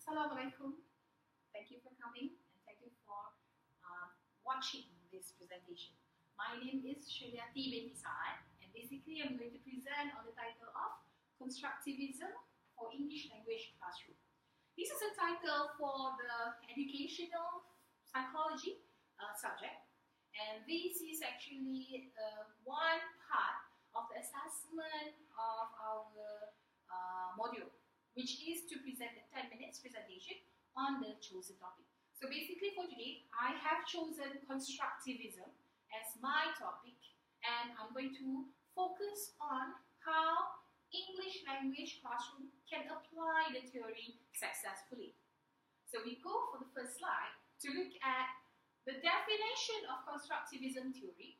Assalamualaikum. Thank you for coming and thank you for watching this presentation. My name is Sherliaty Saad, and basically I'm going to present on the title of Constructivism for English Language Classroom. This is a title for the educational psychology subject, and this is actually one part of the assessment of our module, which is to present a 10 minutes presentation on the chosen topic. So basically for today, I have chosen Constructivism as my topic, and I'm going to focus on how English language classroom can apply the theory successfully. So we go for the first slide to look at the definition of Constructivism theory.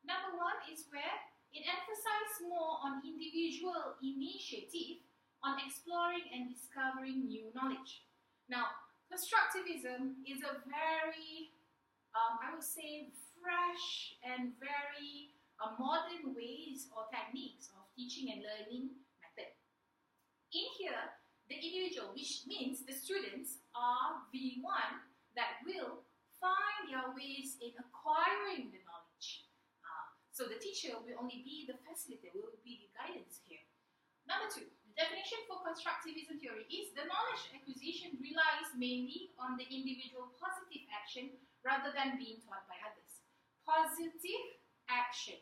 Number one is where it emphasizes more on individual initiative on exploring and discovering new knowledge. Now, Constructivism is a very, I would say, fresh and very modern ways or techniques of teaching and learning method. In here, the individual, which means the students, are the one that will find their ways in acquiring the knowledge. So the teacher will only be the facilitator, will be the guidance here. Number two, the definition for Constructivism theory is the knowledge acquisition relies mainly on the individual positive action rather than being taught by others. Positive action.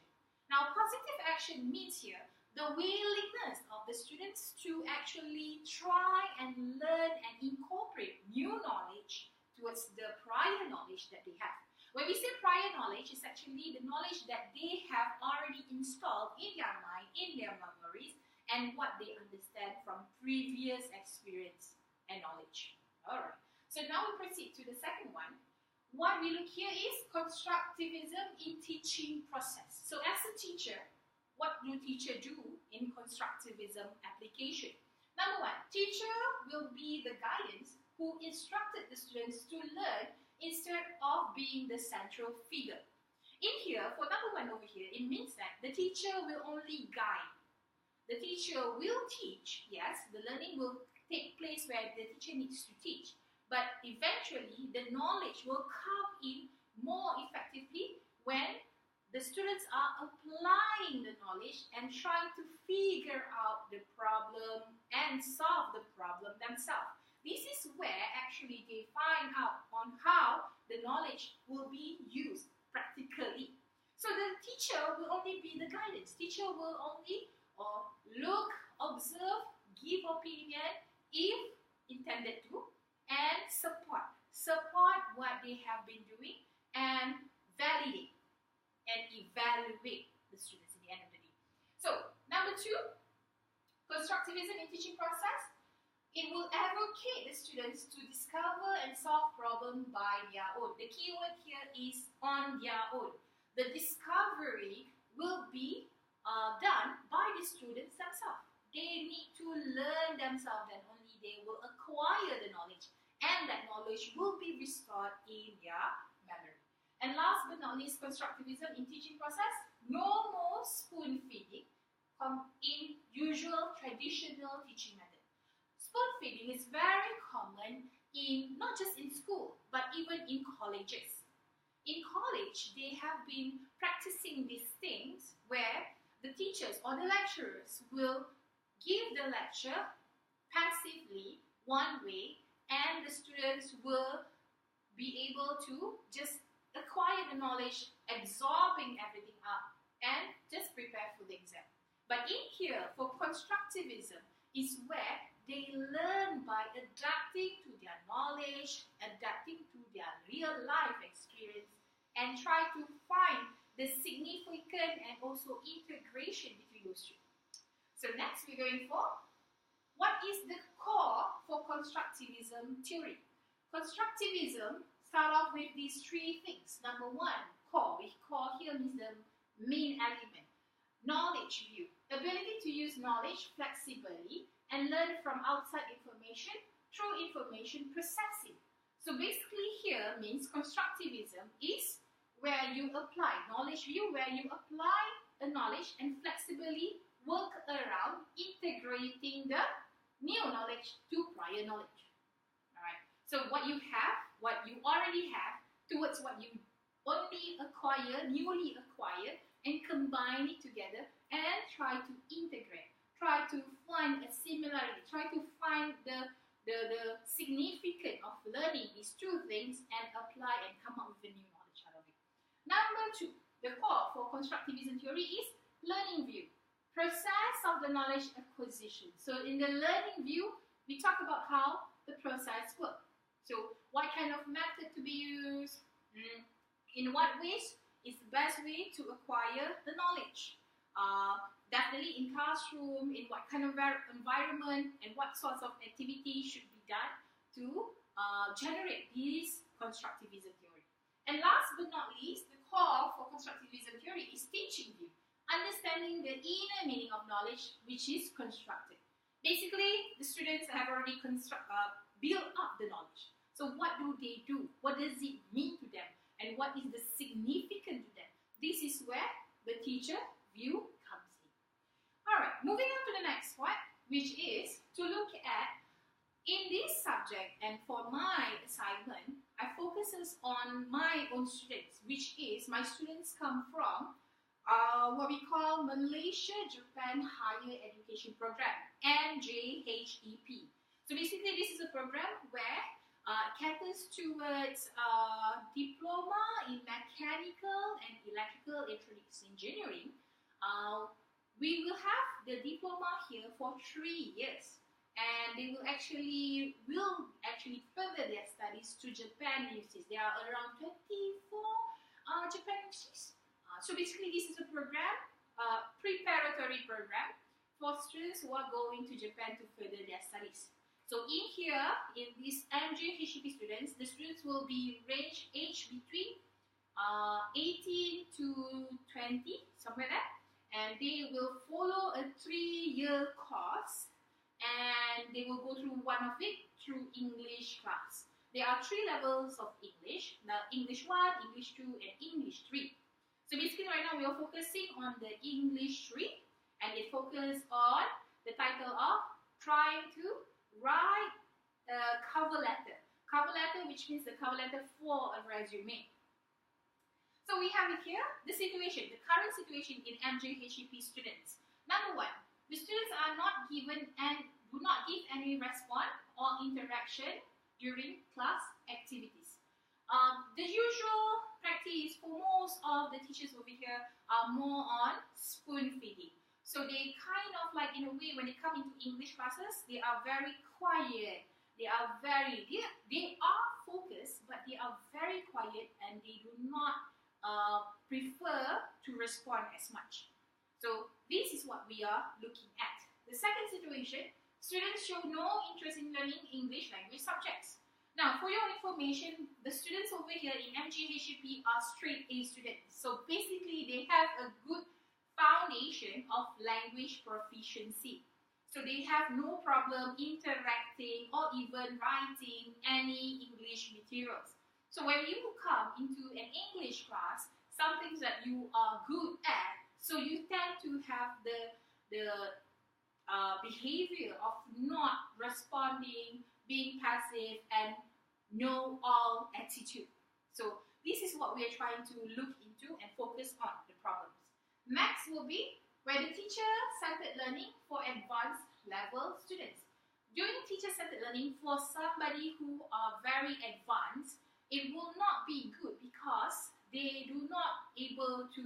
Now, positive action means here the willingness of the students to actually try and learn and incorporate new knowledge towards the prior knowledge that they have. When we say prior knowledge, it's actually the knowledge that they have already installed in their mind, in their memories, and what they understand from previous experience and knowledge. Alright, so now we proceed to the second one. What we look here is Constructivism in teaching process. So as a teacher, what do teacher do in Constructivism application? Number one, teacher will be the guidance who instructed the students to learn instead of being the central figure. In here, for number one over here, it means that the teacher will only guide. The teacher will teach, yes, the learning will take place where the teacher needs to teach, but eventually the knowledge will come in more effectively when the students are applying the knowledge and trying to figure out the problem and solve the problem themselves. This is where actually they find out on how the knowledge will be used practically. So the teacher will only be the guidance. Teacher will only look, observe, give opinion if intended to, and support. Support what they have been doing and validate and evaluate the students in the end of the day. So, number two, Constructivism in teaching process. It will advocate the students to discover and solve problems by their own. The key word here is on their own. The discovery will be done by the students themselves. They need to learn themselves, and only they will acquire the knowledge, and that knowledge will be restored in their memory. And last but not least, Constructivism in teaching process. No more spoon feeding in usual traditional teaching method. Spoon feeding is very common in not just in school, but even in colleges. In college, they have been practicing these things where the teachers or the lecturers will give the lecture passively one way, and the students will be able to just acquire the knowledge, absorbing everything up, and just prepare for the exam. But in here, for Constructivism, is where they learn by adapting to their knowledge, adapting to their real life experience, and try to find the significant and also integration between those two. So next we're going for, what is the core for Constructivism theory? Constructivism start off with these three things. Number one, core. Core here means the main element. Knowledge view. Ability to use knowledge flexibly and learn from outside information through information processing. So basically here means Constructivism is where you apply knowledge view, where you apply the knowledge and flexibly work around integrating the new knowledge to prior knowledge. So what you have, what you already have, towards what you only acquire, newly acquire, and combine it together and try to integrate, try to find a similarity, try to find the significance of learning these two things and apply and come up with a new knowledge out of it. Number two, the core for constructivism theory is learning view, process of the knowledge acquisition. So in the learning view, we talk about how the process works. So what kind of method to be used, in what ways is the best way to acquire the knowledge. Definitely in classroom, in what kind of environment, and what sorts of activities should be done to generate this constructivism theory. And last but not least, the core for constructivism theory is teaching view, understanding the inner meaning of knowledge, which is constructed. Basically, the students have already built up the knowledge. So what do they do? What does it mean to them? And what is the significance to them? This is where the teacher view comes in. Alright, moving on to the next one, which is to look at, in this subject and for my assignment, I focuses on my own students, which is my students come from what we call Malaysia-Japan Higher Education Program, MJHEP. So basically this is a program where caters towards diploma in mechanical and electrical electronics engineering. We will have the diploma here for 3 years, and they will actually further their studies to Japan universities. There are around 24 Japan universities. So basically this is a program, preparatory program for students who are going to Japan to further their studies. So in here, in these MJHEP students, the students will be range age between 18 to 20, somewhere there. And they will follow a 3-year course, and they will go through one of it through English class. There are 3 levels of English, now English 1, English 2, and English 3. So basically right now we are focusing on the English 3, and it focuses on the title of trying to write a cover letter. Cover letter, which means the cover letter for a resume. So we have it here, the situation, the current situation in MJHEP students. Number 1, the students are not given and do not give any response or interaction during class activities. The usual practice for most of the teachers over here are more on spoon feeding. So they kind of like, in a way, when they come into English classes, they are very quiet. They are focused, but they are very quiet, and they do not prefer to respond as much. So this is what we are looking at. The second situation, students show no interest in learning English language subjects. Now, for your information, the students over here in MJHEP are straight A students. So basically, they have a good foundation of language proficiency. So they have no problem interacting or even writing any English materials. So when you come into an English class, some things that you are good at, so you tend to have the behavior of not responding, being passive, and know-all attitude. So this is what we are trying to look into and focus on the problems. Next will be where the teacher-centered learning for advanced level students. Doing teacher-centered learning for somebody who are very advanced, it will not be good because they do not able to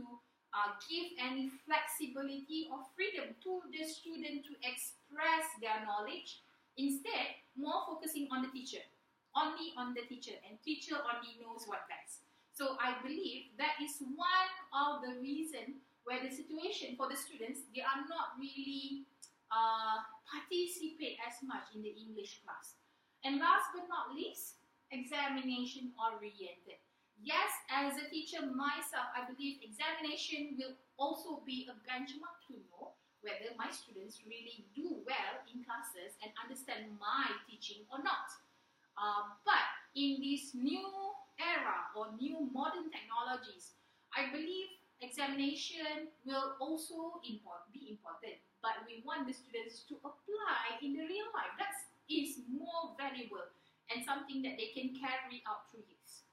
give any flexibility or freedom to the student to express their knowledge. Instead, more focusing on the teacher, only on the teacher, and teacher only knows what best. So I believe that is one of the reasons where the situation for the students, they are not really participate as much in the English class. And last but not least, examination oriented. Yes, as a teacher myself, I believe examination will also be a benchmark to know whether my students really do well in classes and understand my teaching or not. But in this new era or new modern technologies, I believe examination will also be important. But we want the students to apply in the real life. That is more valuable. and something that they can carry out through years.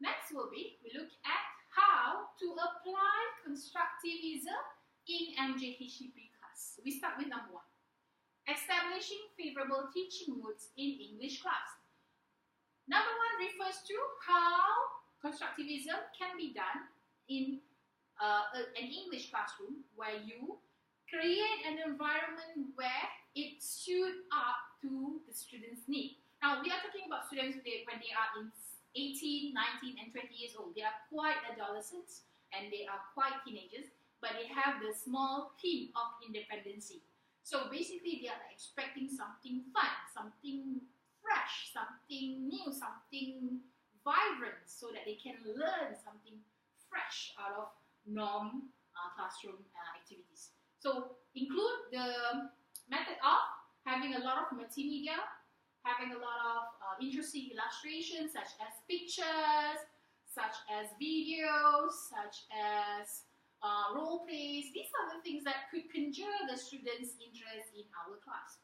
Next will be, we look at how to apply constructivism in MJHCP class. We start with number 1. Establishing favorable teaching moods in English class. Number 1 refers to how constructivism can be done in an English classroom, where you create an environment where it suits up to the students' need. Now, we are talking about students when they are in 18, 19, and 20 years old. They are quite adolescents and they are quite teenagers, but they have the small theme of independency. So basically, they are expecting something fun, something fresh, something new, something vibrant, so that they can learn something fresh out of norm classroom activities. So include the method of having a lot of multimedia, having a lot of interesting illustrations, such as pictures, such as videos, such as role plays. These are the things that could conjure the students' interest in our class.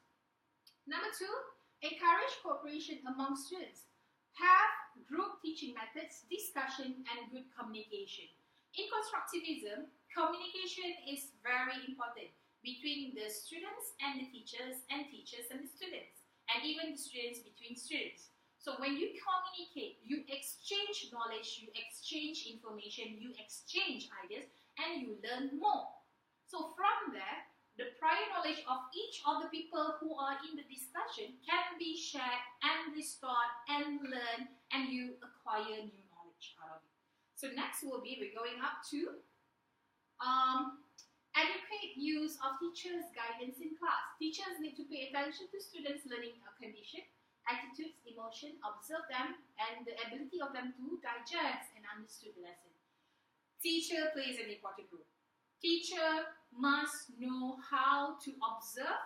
Number 2, encourage cooperation among students. Have group teaching methods, discussion, and good communication. In constructivism, communication is very important between the students and the teachers and the students, and even the students between students. So when you communicate, you exchange knowledge, you exchange information, you exchange ideas, and you learn more. So from there, the prior knowledge of each of the people who are in the discussion can be shared and restored and learned, and you acquire new knowledge out of it. So next will be, we're going up to adequate use of teachers' guidance in class. Teachers need to pay attention to students' learning condition, attitudes, emotion, observe them, and the ability of them to digest and understand the lesson. Teacher plays an important role. Teacher must know how to observe,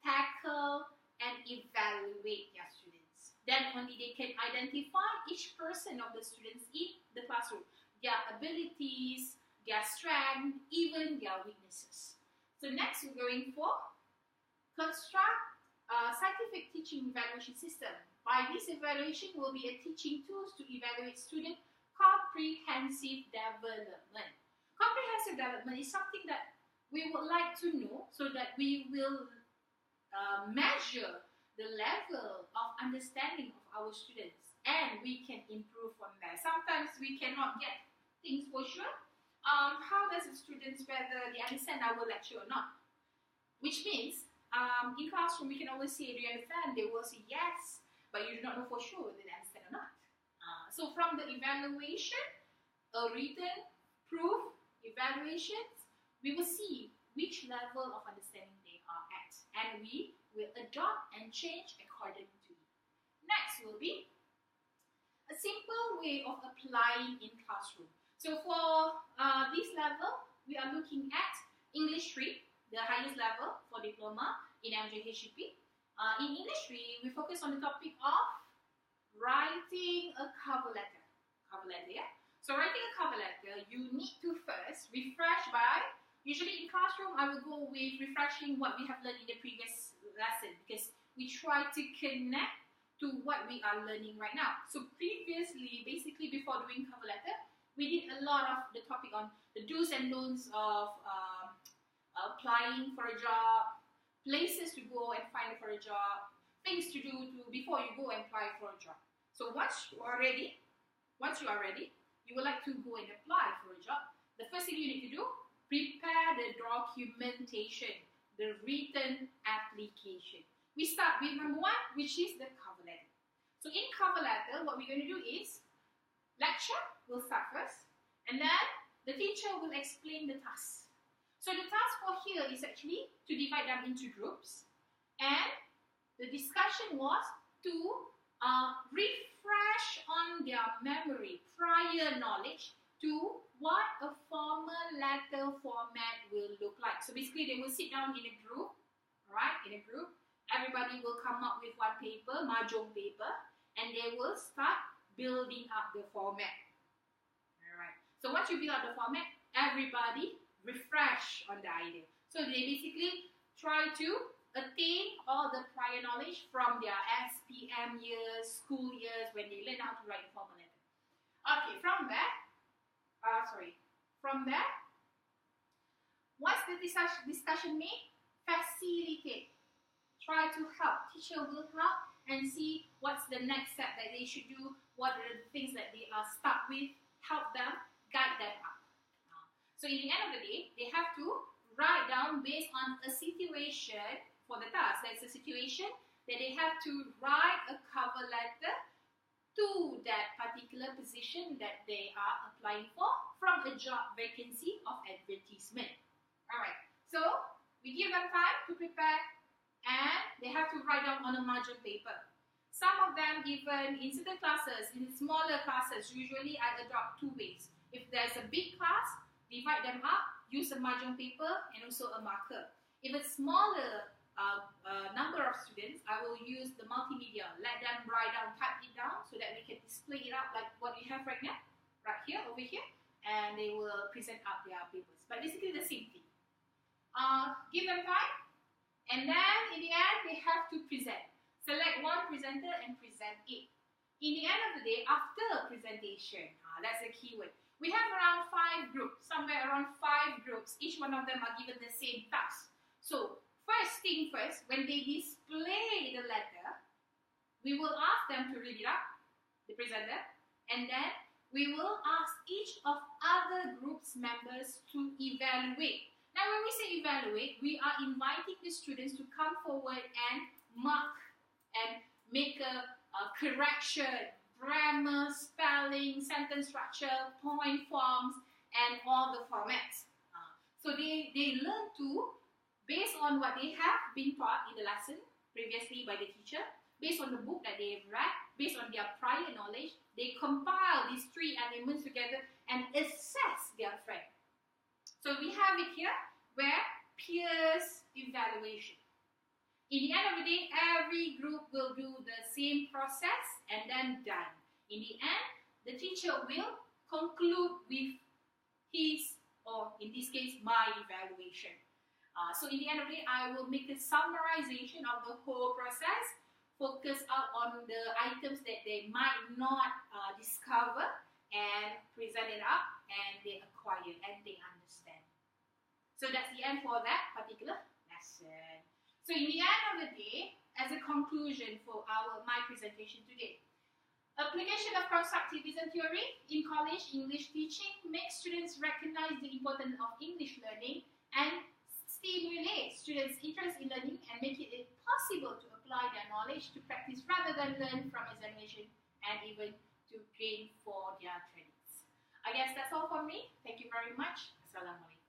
tackle, and evaluate their students. Then only they can identify each person of the students in the classroom, their abilities, their strength, even their weaknesses. So next we're going for construct a scientific teaching evaluation system. By this evaluation will be a teaching tools to evaluate student comprehensive development. Comprehensive development is something that we would like to know, so that we will measure the level of understanding of our students, and we can improve from there. Sometimes we cannot get things for sure. How does the students, whether they understand our lecture or not? Which means, in classroom, we can always say, do you understand? They will say yes, but you do not know for sure whether they understand or not. So from the evaluation, written, proof, evaluations, we will see which level of understanding they are at, and we will adopt and change according to it. Next will be a simple way of applying in classroom. So for this level, we are looking at English 3, the highest level for diploma in MJHCP. In English 3, we focus on the topic of writing a cover letter. Yeah? So writing a cover letter, you need to first refresh by, usually in classroom, I will go with refreshing what we have learned in the previous lesson, because we try to connect to what we are learning right now. So previously, basically before doing cover letter, we did a lot of the topic on the do's and don'ts of applying for a job, places to go and find for a job, things to do before you go and apply for a job. So once you are ready, you would like to go and apply for a job, the first thing you need to do, prepare the documentation, the written application. We start with number 1, which is the cover letter. So in cover letter, what we're going to do is, lecture will start first, and then the teacher will explain the task. So the task for here is actually to divide them into groups, and the discussion was to refresh on their memory, prior knowledge to what a formal letter format will look like. So basically they will sit down in a group, alright, in a group. Everybody will come up with one paper, mahjong paper, and they will start building up the format. Alright, so once you build up the format, everybody refresh on the idea. So they basically try to attain all the prior knowledge from their SPM years, school years, when they learn how to write the formal letter. Okay, from there, what's the discussion made? Facilitate. Try to help. Teacher will help and see what's the next step that they should do, what are the things that they are stuck with, help them, guide them up. So in the end of the day, they have to write down based on a situation for the task. That's a situation that they have to write a cover letter to that particular position that they are applying for from a job vacancy of advertisement. Alright, so we give them time to prepare and they have to write down on a margin paper. Some of them even in certain classes, in smaller classes, usually I adopt two ways. If there's a big class, divide them up, use a margin paper and also a marker. If it's smaller number of students, I will use the multimedia. Let them write down, type it down so that we can display it out like what we have right now, right here, over here, and they will present out their papers. But basically the same thing. Give them time, and then in the end they have to present. Select one presenter and present it. In the end of the day, after presentation, that's the key word. We have around 5 groups, somewhere around 5 groups. Each one of them are given the same task. So, first thing first, when they display the letter, we will ask them to read it up, the presenter, and then we will ask each of other group's members to evaluate. Now, when we say evaluate, we are inviting the students to come forward and mark and make a correction, grammar, spelling, sentence structure, point forms, and all the formats. So they learn to, based on what they have been taught in the lesson previously by the teacher, based on the book that they have read, based on their prior knowledge, they compile these 3 elements together and assess their friend. So we have it here where peers evaluation. In the end of the day, every group will do the same process and then done. In the end, the teacher will conclude with his, or in this case, my evaluation. So in the end of the day, I will make a summarization of the whole process, focus out on the items that they might not discover and present it up and they acquire and they understand. So that's the end for that particular lesson. So in the end of the day, as a conclusion for my presentation today, application of constructivism theory in college English teaching makes students recognize the importance of English learning and stimulate students' interest in learning and make it possible to apply their knowledge to practice rather than learn from examination and even to gain for their credits. I guess that's all from me. Thank you very much. Assalamualaikum.